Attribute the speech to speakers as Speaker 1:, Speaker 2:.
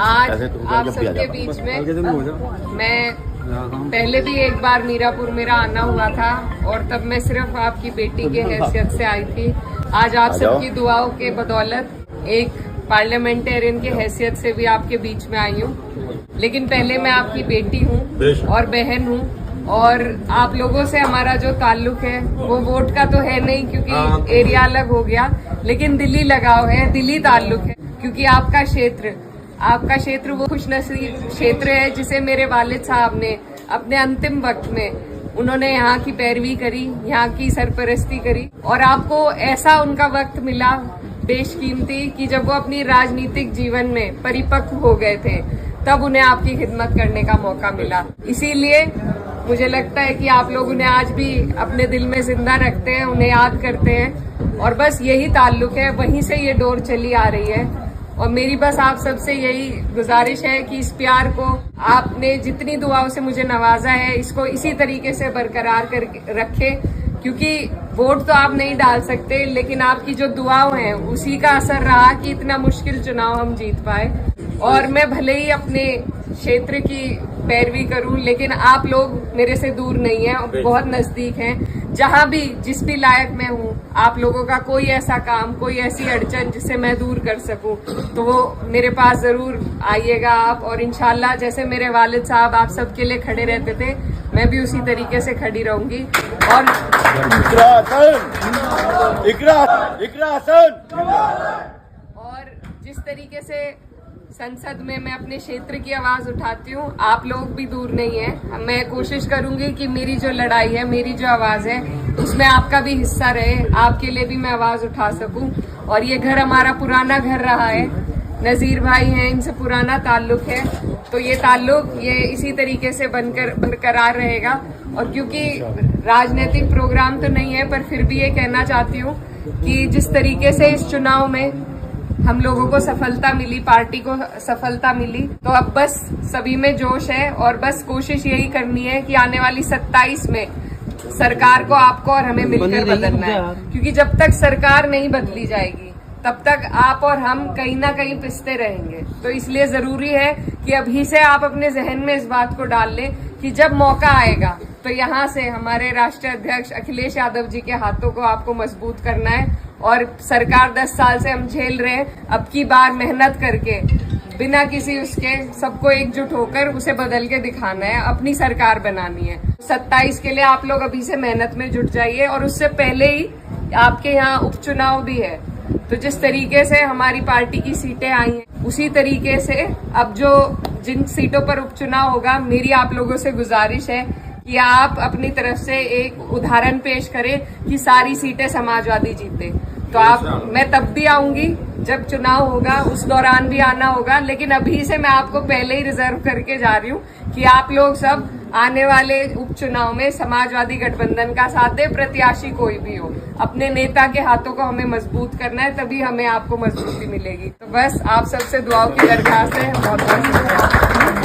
Speaker 1: आज आप सबके बीच में मैं पहले भी एक बार मीरापुर मेरा आना हुआ था और तब मैं सिर्फ आपकी बेटी के हैसियत से आई थी। आज आप सबकी दुआओं के बदौलत एक पार्लियामेंटेरियन के हैसियत से भी आपके बीच में आई हूँ। लेकिन पहले मैं आपकी बेटी हूँ और बहन हूँ और आप लोगों से हमारा जो ताल्लुक है वो वोट का तो है नहीं क्योंकि एरिया अलग हो गया, लेकिन दिली लगाव है, दिली ताल्लुक है क्योंकि आपका क्षेत्र वो खुशनसीब क्षेत्र है जिसे मेरे वालिद साहब ने अपने अंतिम वक्त में उन्होंने यहाँ की पैरवी करी, यहाँ की सरपरस्ती करी और आपको ऐसा उनका वक्त मिला बेशकीमती कि जब वो अपनी राजनीतिक जीवन में परिपक्व हो गए थे तब उन्हें आपकी खिदमत करने का मौका मिला। इसीलिए मुझे लगता है कि आप लोग उन्हें आज भी अपने दिल में जिंदा रखते हैं, उन्हें याद करते हैं और बस यही ताल्लुक है, वहीं से ये डोर चली आ रही है। और मेरी बस आप सबसे यही गुजारिश है कि इस प्यार को आपने जितनी दुआओं से मुझे नवाजा है इसको इसी तरीके से बरकरार कर रखे, क्योंकि वोट तो आप नहीं डाल सकते लेकिन आपकी जो दुआओं हैं उसी का असर रहा कि इतना मुश्किल चुनाव हम जीत पाए। और मैं भले ही अपने क्षेत्र की पैरवी करूं लेकिन आप लोग मेरे से दूर नहीं हैं, बहुत नजदीक हैं। जहां भी जिस भी लायक मैं हूं, आप लोगों का कोई ऐसा काम, कोई ऐसी अड़चन जिसे मैं दूर कर सकूं तो वो मेरे पास जरूर आइएगा आप। और इंशाल्लाह जैसे मेरे वालिद साहब आप सबके लिए खड़े रहते थे मैं भी उसी तरीके से खड़ी रहूंगी। और जिस तरीके से संसद में मैं अपने क्षेत्र की आवाज उठाती हूँ, आप लोग भी दूर नहीं है। मैं कोशिश करूंगी कि मेरी जो लड़ाई है, मेरी जो आवाज है उसमें आपका भी हिस्सा रहे, आपके लिए भी मैं आवाज उठा सकूं। और ये घर हमारा पुराना घर रहा है, नजीर भाई हैं, इनसे पुराना ताल्लुक है, तो ये ताल्लुक ये इसी तरीके से बरकरार रहेगा। और क्योंकि राजनीतिक प्रोग्राम तो नहीं है पर फिर भी ये कहना चाहती हूँ कि जिस तरीके से इस चुनाव में हम लोगों को सफलता मिली, पार्टी को सफलता मिली, तो अब बस सभी में जोश है और बस कोशिश यही करनी है कि आने वाली 27 में सरकार को आपको और हमें मिलकर बदलना है। क्योंकि जब तक सरकार नहीं बदली जाएगी तब तक आप और हम कहीं ना कहीं पिसते रहेंगे। तो इसलिए जरूरी है कि अभी से आप अपने जहन में इस बात को डाल लें कि जब मौका आएगा तो यहाँ से हमारे राष्ट्रीय अध्यक्ष अखिलेश यादव जी के हाथों को आपको मजबूत करना है। और सरकार 10 साल से हम झेल रहे हैं, अब की बार मेहनत करके बिना किसी उसके सबको एकजुट होकर उसे बदल के दिखाना है, अपनी सरकार बनानी है। 27 के लिए आप लोग अभी से मेहनत में जुट जाइए। और उससे पहले ही आपके यहाँ उपचुनाव भी है, तो जिस तरीके से हमारी पार्टी की सीटें आई हैं उसी तरीके से अब जो जिन सीटों पर उपचुनाव होगा, मेरी आप लोगों से गुजारिश है कि आप अपनी तरफ से एक उदाहरण पेश करें कि सारी सीटें समाजवादी जीते। तो मैं तब भी आऊंगी जब चुनाव होगा, उस दौरान भी आना होगा, लेकिन अभी से मैं आपको पहले ही रिजर्व करके जा रही हूँ कि आप लोग सब आने वाले उपचुनाव में समाजवादी गठबंधन का साथ दे, प्रत्याशी कोई भी हो, अपने नेता के हाथों को हमें मजबूत करना है, तभी हमें आपको मजबूती मिलेगी। तो बस आप सबसे दुआओं की दरख्वास्त है। बहुत बहुत शुक्रिया।